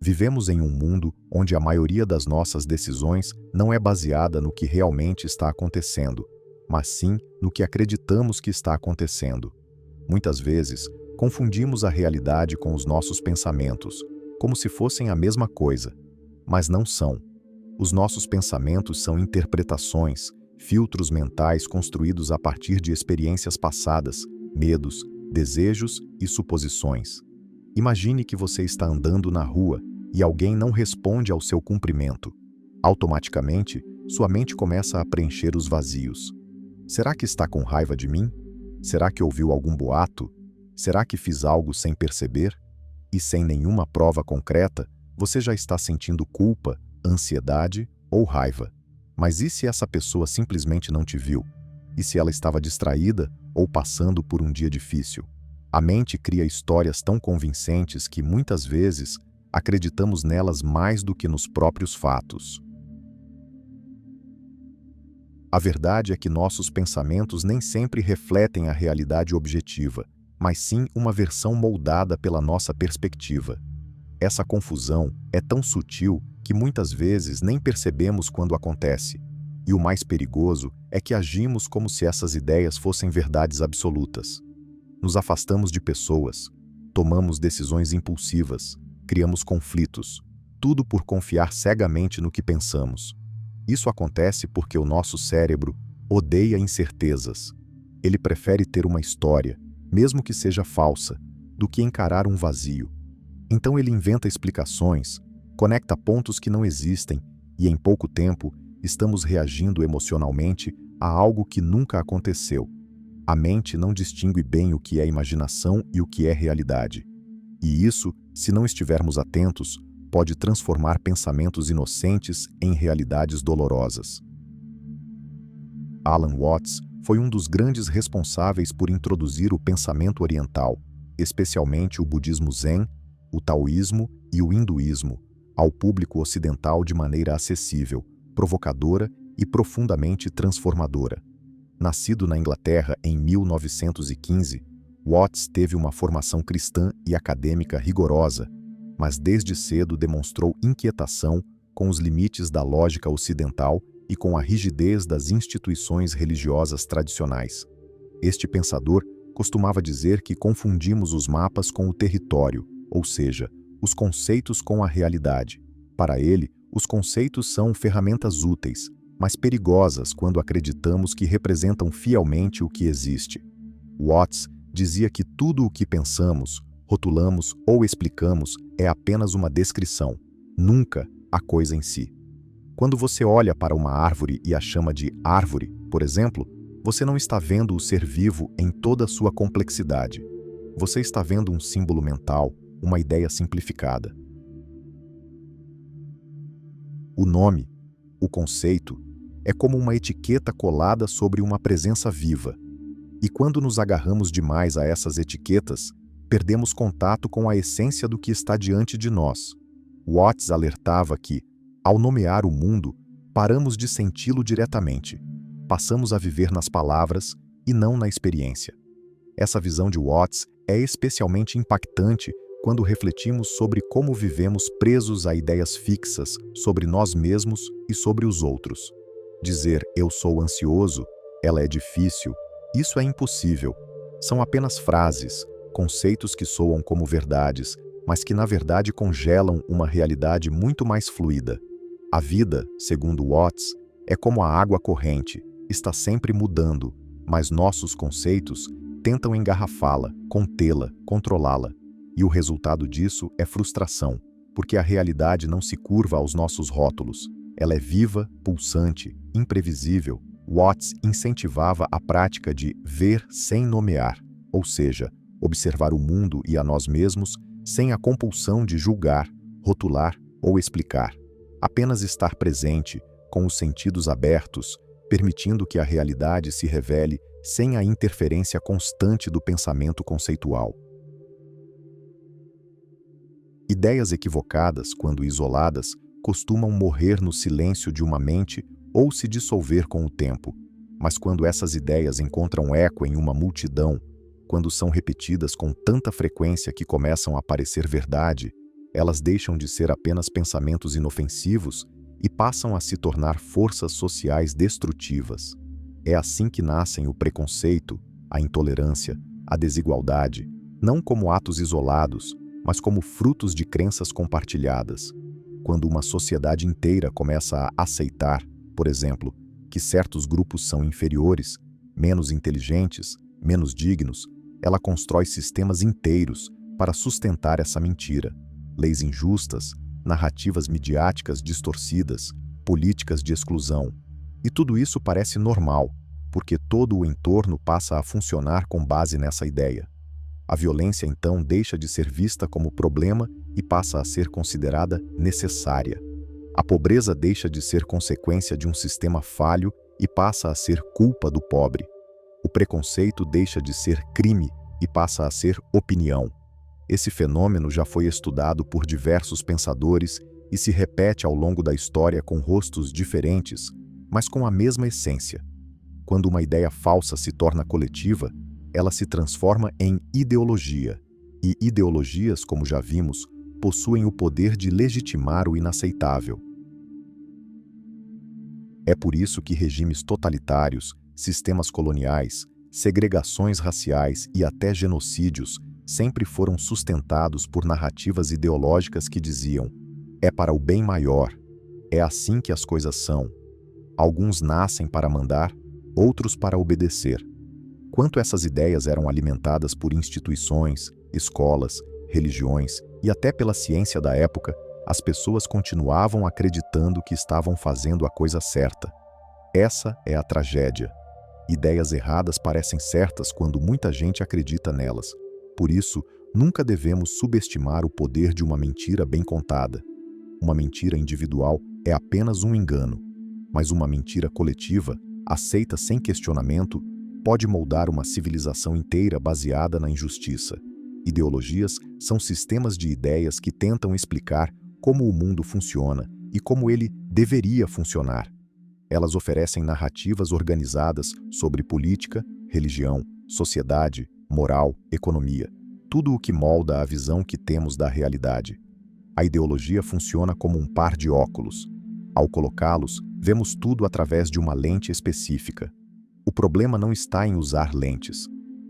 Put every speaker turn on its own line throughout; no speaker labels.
Vivemos em um mundo onde a maioria das nossas decisões não é baseada no que realmente está acontecendo, mas sim no que acreditamos que está acontecendo. Muitas vezes, confundimos a realidade com os nossos pensamentos, como se fossem a mesma coisa, mas não são. Os nossos pensamentos são interpretações, filtros mentais construídos a partir de experiências passadas, medos, desejos e suposições. Imagine que você está andando na rua e alguém não responde ao seu cumprimento. Automaticamente, sua mente começa a preencher os vazios. Será que está com raiva de mim? Será que ouviu algum boato? Será que fiz algo sem perceber? E sem nenhuma prova concreta, você já está sentindo culpa, ansiedade ou raiva. Mas e se essa pessoa simplesmente não te viu? E se ela estava distraída ou passando por um dia difícil? A mente cria histórias tão convincentes que, muitas vezes, acreditamos nelas mais do que nos próprios fatos. A verdade é que nossos pensamentos nem sempre refletem a realidade objetiva, mas sim uma versão moldada pela nossa perspectiva. Essa confusão é tão sutil que muitas vezes nem percebemos quando acontece. E o mais perigoso é que agimos como se essas ideias fossem verdades absolutas. Nos afastamos de pessoas, tomamos decisões impulsivas, criamos conflitos, tudo por confiar cegamente no que pensamos. Isso acontece porque o nosso cérebro odeia incertezas. Ele prefere ter uma história, mesmo que seja falsa, do que encarar um vazio. Então ele inventa explicações, conecta pontos que não existem e, em pouco tempo, estamos reagindo emocionalmente a algo que nunca aconteceu. A mente não distingue bem o que é imaginação e o que é realidade. E isso, se não estivermos atentos, pode transformar pensamentos inocentes em realidades dolorosas. Alan Watts foi um dos grandes responsáveis por introduzir o pensamento oriental, especialmente o budismo zen, o taoísmo e o hinduísmo, ao público ocidental de maneira acessível, provocadora e profundamente transformadora. Nascido na Inglaterra em 1915, Watts teve uma formação cristã e acadêmica rigorosa, mas desde cedo demonstrou inquietação com os limites da lógica ocidental e com a rigidez das instituições religiosas tradicionais. Este pensador costumava dizer que confundimos os mapas com o território, ou seja, os conceitos com a realidade. Para ele, os conceitos são ferramentas úteis, mas perigosas quando acreditamos que representam fielmente o que existe. Watts dizia que tudo o que pensamos, rotulamos ou explicamos é apenas uma descrição, nunca a coisa em si. Quando você olha para uma árvore e a chama de árvore, por exemplo, você não está vendo o ser vivo em toda a sua complexidade. Você está vendo um símbolo mental, uma ideia simplificada. O nome, o conceito, é como uma etiqueta colada sobre uma presença viva. E quando nos agarramos demais a essas etiquetas, perdemos contato com a essência do que está diante de nós. Watts alertava que, ao nomear o mundo, paramos de senti-lo diretamente. Passamos a viver nas palavras e não na experiência. Essa visão de Watts é especialmente impactante quando refletimos sobre como vivemos presos a ideias fixas sobre nós mesmos e sobre os outros. Dizer "eu sou ansioso", "ela é difícil", "isso é impossível", são apenas frases, conceitos que soam como verdades, mas que na verdade congelam uma realidade muito mais fluida. A vida, segundo Watts, é como a água corrente, está sempre mudando, mas nossos conceitos tentam engarrafá-la, contê-la, controlá-la. E o resultado disso é frustração, porque a realidade não se curva aos nossos rótulos. Ela é viva, pulsante, imprevisível. Watts incentivava a prática de ver sem nomear, ou seja, observar o mundo e a nós mesmos sem a compulsão de julgar, rotular ou explicar. Apenas estar presente, com os sentidos abertos, permitindo que a realidade se revele sem a interferência constante do pensamento conceitual. Ideias equivocadas, quando isoladas, costumam morrer no silêncio de uma mente ou se dissolver com o tempo. Mas quando essas ideias encontram eco em uma multidão, quando são repetidas com tanta frequência que começam a parecer verdade, Elas deixam de ser apenas pensamentos inofensivos e passam a se tornar forças sociais destrutivas. É assim que nascem o preconceito, a intolerância, a desigualdade, não como atos isolados, mas como frutos de crenças compartilhadas. Quando uma sociedade inteira começa a aceitar, por exemplo, que certos grupos são inferiores, menos inteligentes, menos dignos, ela constrói sistemas inteiros para sustentar essa mentira. Leis injustas, narrativas midiáticas distorcidas, políticas de exclusão. E tudo isso parece normal, porque todo o entorno passa a funcionar com base nessa ideia. A violência, então, deixa de ser vista como problema e passa a ser considerada necessária. A pobreza deixa de ser consequência de um sistema falho e passa a ser culpa do pobre. O preconceito deixa de ser crime e passa a ser opinião. Esse fenômeno já foi estudado por diversos pensadores e se repete ao longo da história com rostos diferentes, mas com a mesma essência. Quando uma ideia falsa se torna coletiva, ela se transforma em ideologia. E ideologias, como já vimos, possuem o poder de legitimar o inaceitável. É por isso que regimes totalitários, sistemas coloniais, segregações raciais e até genocídios sempre foram sustentados por narrativas ideológicas que diziam: é para o bem maior, é assim que as coisas são. Alguns nascem para mandar, outros para obedecer. Quanto essas ideias eram alimentadas por instituições, escolas, religiões e até pela ciência da época, as pessoas continuavam acreditando que estavam fazendo a coisa certa. Essa é a tragédia. Ideias erradas parecem certas quando muita gente acredita nelas. Por isso, nunca devemos subestimar o poder de uma mentira bem contada. Uma mentira individual é apenas um engano, mas uma mentira coletiva, aceita sem questionamento, pode moldar uma civilização inteira baseada na injustiça. Ideologias são sistemas de ideias que tentam explicar como o mundo funciona e como ele deveria funcionar. Elas oferecem narrativas organizadas sobre política, religião, sociedade, moral, economia, tudo o que molda a visão que temos da realidade. A ideologia funciona como um par de óculos. Ao colocá-los, vemos tudo através de uma lente específica. O problema não está em usar lentes.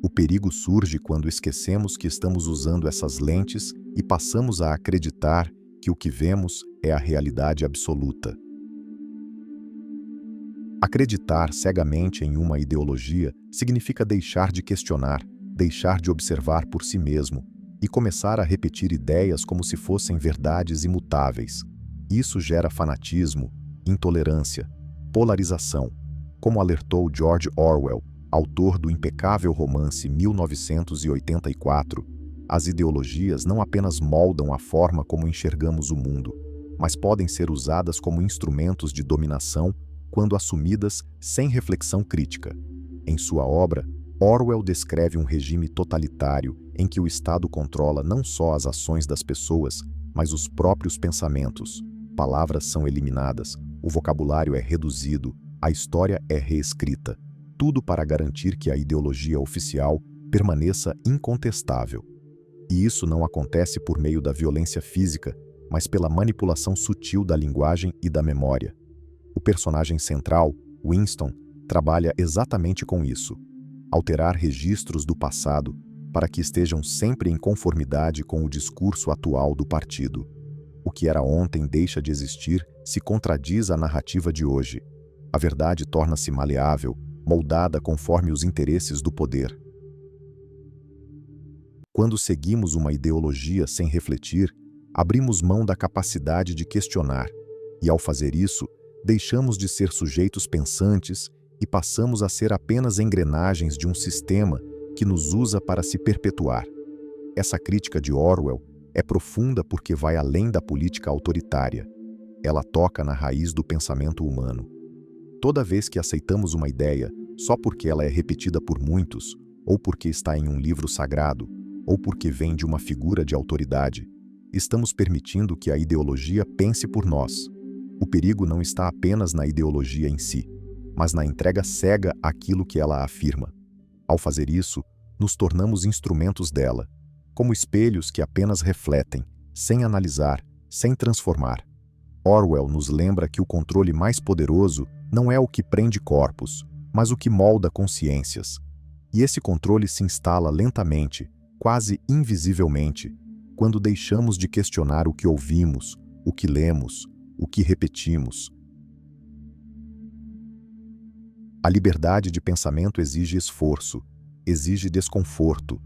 O perigo surge quando esquecemos que estamos usando essas lentes e passamos a acreditar que o que vemos é a realidade absoluta. Acreditar cegamente em uma ideologia significa deixar de questionar, deixar de observar por si mesmo e começar a repetir ideias como se fossem verdades imutáveis. Isso gera fanatismo, intolerância, polarização, como alertou George Orwell, autor do impecável romance 1984. As ideologias não apenas moldam a forma como enxergamos o mundo, mas podem ser usadas como instrumentos de dominação quando assumidas sem reflexão crítica. Em sua obra, Orwell descreve um regime totalitário em que o Estado controla não só as ações das pessoas, mas os próprios pensamentos. Palavras são eliminadas, o vocabulário é reduzido, a história é reescrita. Tudo para garantir que a ideologia oficial permaneça incontestável. E isso não acontece por meio da violência física, mas pela manipulação sutil da linguagem e da memória. O personagem central, Winston, trabalha exatamente com isso: alterar registros do passado para que estejam sempre em conformidade com o discurso atual do partido. O que era ontem deixa de existir se contradiz a narrativa de hoje. A verdade torna-se maleável, moldada conforme os interesses do poder. Quando seguimos uma ideologia sem refletir, abrimos mão da capacidade de questionar, e ao fazer isso, deixamos de ser sujeitos pensantes e passamos a ser apenas engrenagens de um sistema que nos usa para se perpetuar. Essa crítica de Orwell é profunda porque vai além da política autoritária. Ela toca na raiz do pensamento humano. Toda vez que aceitamos uma ideia só porque ela é repetida por muitos, ou porque está em um livro sagrado, ou porque vem de uma figura de autoridade, estamos permitindo que a ideologia pense por nós. O perigo não está apenas na ideologia em si, mas na entrega cega àquilo que ela afirma. Ao fazer isso, nos tornamos instrumentos dela, como espelhos que apenas refletem, sem analisar, sem transformar. Orwell nos lembra que o controle mais poderoso não é o que prende corpos, mas o que molda consciências. E esse controle se instala lentamente, quase invisivelmente, quando deixamos de questionar o que ouvimos, o que lemos, o que repetimos. A liberdade de pensamento exige esforço, exige desconforto.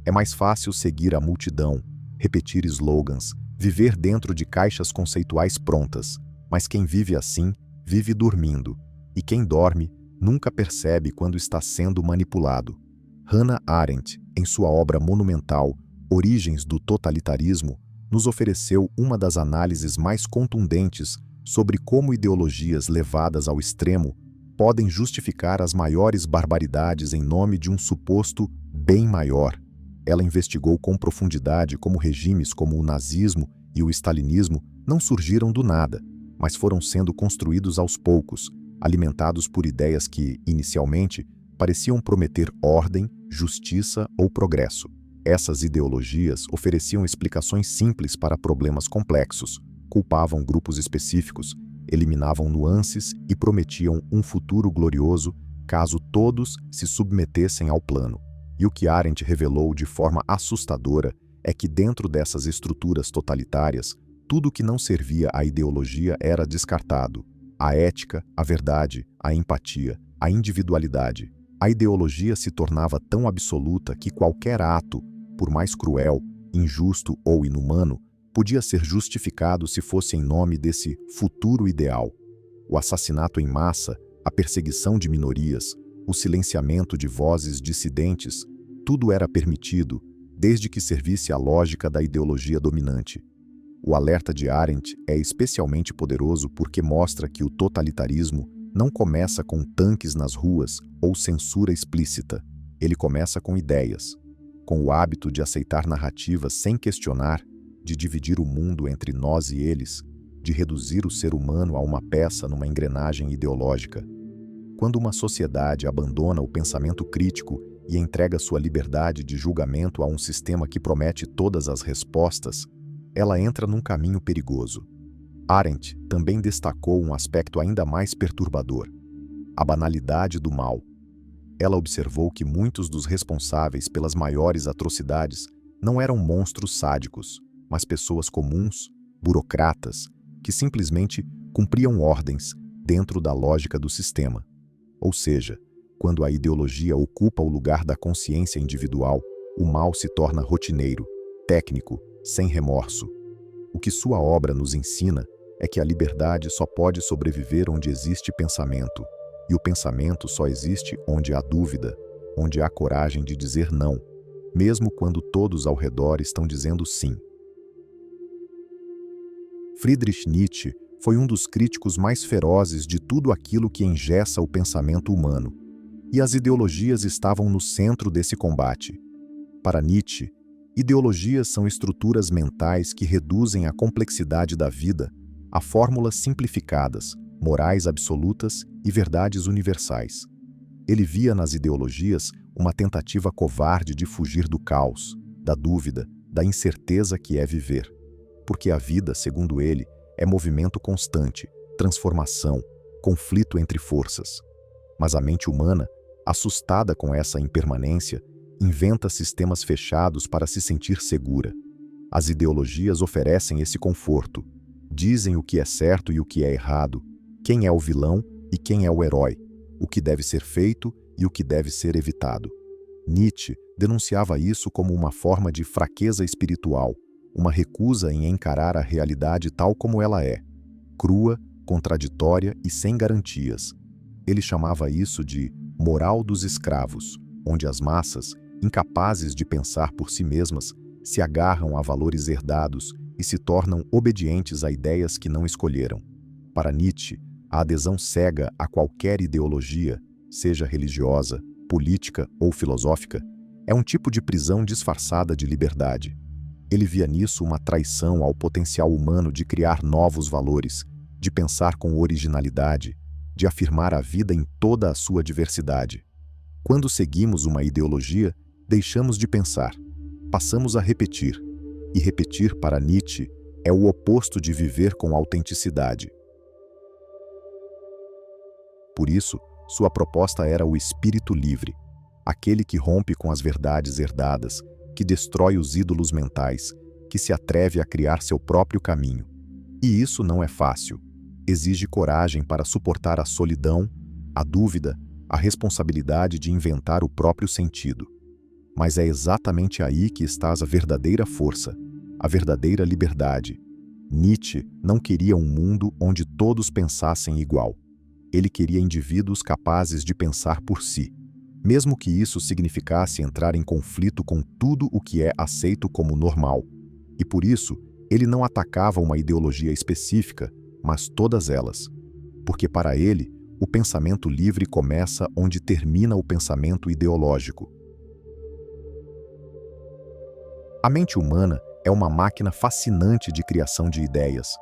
É mais fácil seguir a multidão, repetir slogans, viver dentro de caixas conceituais prontas, mas quem vive assim, vive dormindo, e quem dorme nunca percebe quando está sendo manipulado. Hannah Arendt, em sua obra monumental Origens do Totalitarismo, nos ofereceu uma das análises mais contundentes sobre como ideologias levadas ao extremo podem justificar as maiores barbaridades em nome de um suposto bem maior. Ela investigou com profundidade como regimes como o nazismo e o stalinismo não surgiram do nada, mas foram sendo construídos aos poucos, alimentados por ideias que, inicialmente, pareciam prometer ordem, justiça ou progresso. Essas ideologias ofereciam explicações simples para problemas complexos, culpavam grupos específicos, eliminavam nuances e prometiam um futuro glorioso caso todos se submetessem ao plano. E o que Arendt revelou de forma assustadora é que dentro dessas estruturas totalitárias, tudo que não servia à ideologia era descartado. A ética, a verdade, a empatia, a individualidade. A ideologia se tornava tão absoluta que qualquer ato, por mais cruel, injusto ou inumano, podia ser justificado se fosse em nome desse futuro ideal. O assassinato em massa, a perseguição de minorias, o silenciamento de vozes dissidentes, tudo era permitido, desde que servisse à lógica da ideologia dominante. O alerta de Arendt é especialmente poderoso porque mostra que o totalitarismo não começa com tanques nas ruas ou censura explícita. Ele começa com ideias, com o hábito de aceitar narrativas sem questionar, de dividir o mundo entre nós e eles, de reduzir o ser humano a uma peça numa engrenagem ideológica. Quando uma sociedade abandona o pensamento crítico e entrega sua liberdade de julgamento a um sistema que promete todas as respostas, ela entra num caminho perigoso. Arendt também destacou um aspecto ainda mais perturbador: a banalidade do mal. Ela observou que muitos dos responsáveis pelas maiores atrocidades não eram monstros sádicos, mas pessoas comuns, burocratas, que simplesmente cumpriam ordens dentro da lógica do sistema. Ou seja, quando a ideologia ocupa o lugar da consciência individual, o mal se torna rotineiro, técnico, sem remorso. O que sua obra nos ensina é que a liberdade só pode sobreviver onde existe pensamento, e o pensamento só existe onde há dúvida, onde há coragem de dizer não, mesmo quando todos ao redor estão dizendo sim. Friedrich Nietzsche foi um dos críticos mais ferozes de tudo aquilo que engessa o pensamento humano, e as ideologias estavam no centro desse combate. Para Nietzsche, ideologias são estruturas mentais que reduzem a complexidade da vida a fórmulas simplificadas, morais absolutas e verdades universais. Ele via nas ideologias uma tentativa covarde de fugir do caos, da dúvida, da incerteza que é viver. Porque a vida, segundo ele, é movimento constante, transformação, conflito entre forças. Mas a mente humana, assustada com essa impermanência, inventa sistemas fechados para se sentir segura. As ideologias oferecem esse conforto, dizem o que é certo e o que é errado, quem é o vilão e quem é o herói, o que deve ser feito e o que deve ser evitado. Nietzsche denunciava isso como uma forma de fraqueza espiritual, uma recusa em encarar a realidade tal como ela é, crua, contraditória e sem garantias. Ele chamava isso de moral dos escravos, onde as massas, incapazes de pensar por si mesmas, se agarram a valores herdados e se tornam obedientes a ideias que não escolheram. Para Nietzsche, a adesão cega a qualquer ideologia, seja religiosa, política ou filosófica, é um tipo de prisão disfarçada de liberdade. Ele via nisso uma traição ao potencial humano de criar novos valores, de pensar com originalidade, de afirmar a vida em toda a sua diversidade. Quando seguimos uma ideologia, deixamos de pensar, passamos a repetir. E repetir, para Nietzsche, é o oposto de viver com autenticidade. Por isso, sua proposta era o espírito livre, aquele que rompe com as verdades herdadas, que destrói os ídolos mentais, que se atreve a criar seu próprio caminho. E isso não é fácil. Exige coragem para suportar a solidão, a dúvida, a responsabilidade de inventar o próprio sentido. Mas é exatamente aí que está a verdadeira força, a verdadeira liberdade. Nietzsche não queria um mundo onde todos pensassem igual. Ele queria indivíduos capazes de pensar por si, mesmo que isso significasse entrar em conflito com tudo o que é aceito como normal. E por isso, ele não atacava uma ideologia específica, mas todas elas. Porque para ele, o pensamento livre começa onde termina o pensamento ideológico. A mente humana é uma máquina fascinante de criação de ideias.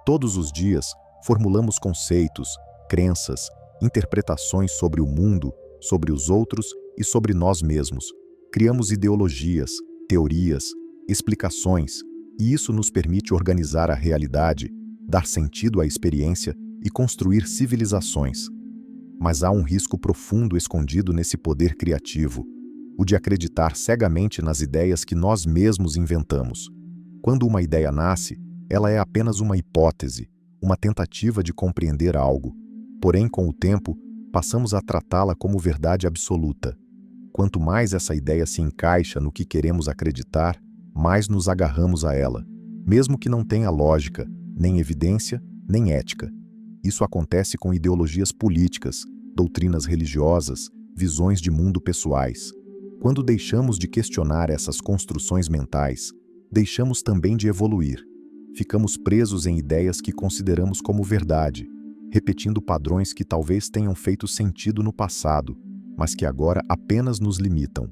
Todos os dias, formulamos conceitos, crenças, interpretações sobre o mundo, sobre os outros e sobre nós mesmos. Criamos ideologias, teorias, explicações, e isso nos permite organizar a realidade, dar sentido à experiência e construir civilizações. Mas há um risco profundo escondido nesse poder criativo, o de acreditar cegamente nas ideias que nós mesmos inventamos. Quando uma ideia nasce, ela é apenas uma hipótese, uma tentativa de compreender algo. Porém, com o tempo, passamos a tratá-la como verdade absoluta. Quanto mais essa ideia se encaixa no que queremos acreditar, mais nos agarramos a ela, mesmo que não tenha lógica, nem evidência, nem ética. Isso acontece com ideologias políticas, doutrinas religiosas, visões de mundo pessoais. Quando deixamos de questionar essas construções mentais, deixamos também de evoluir. Ficamos presos em ideias que consideramos como verdade, repetindo padrões que talvez tenham feito sentido no passado, mas que agora apenas nos limitam.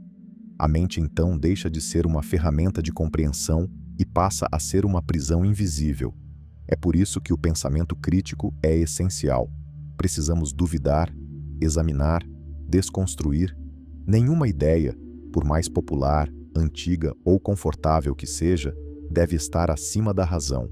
A mente então deixa de ser uma ferramenta de compreensão e passa a ser uma prisão invisível. É por isso que o pensamento crítico é essencial. Precisamos duvidar, examinar, desconstruir. Nenhuma ideia, por mais popular, antiga ou confortável que seja, deve estar acima da razão.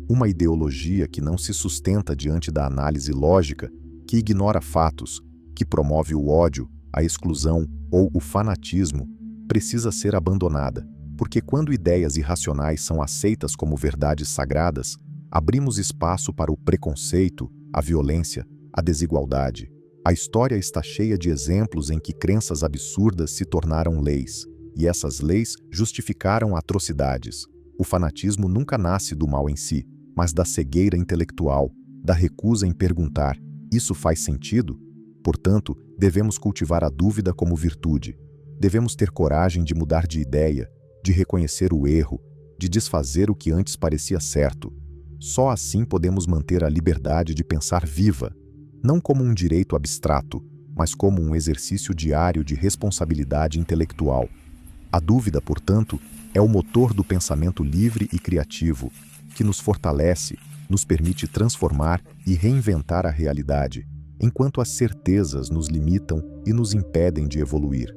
Uma ideologia que não se sustenta diante da análise lógica, que ignora fatos, que promove o ódio, a exclusão ou o fanatismo, precisa ser abandonada, porque quando ideias irracionais são aceitas como verdades sagradas, abrimos espaço para o preconceito, a violência, a desigualdade. A história está cheia de exemplos em que crenças absurdas se tornaram leis, e essas leis justificaram atrocidades. O fanatismo nunca nasce do mal em si, mas da cegueira intelectual, da recusa em perguntar: isso faz sentido? Portanto, devemos cultivar a dúvida como virtude. Devemos ter coragem de mudar de ideia, de reconhecer o erro, de desfazer o que antes parecia certo. Só assim podemos manter a liberdade de pensar viva, não como um direito abstrato, mas como um exercício diário de responsabilidade intelectual. A dúvida, portanto, é o motor do pensamento livre e criativo, que nos fortalece, nos permite transformar e reinventar a realidade, enquanto as certezas nos limitam e nos impedem de evoluir.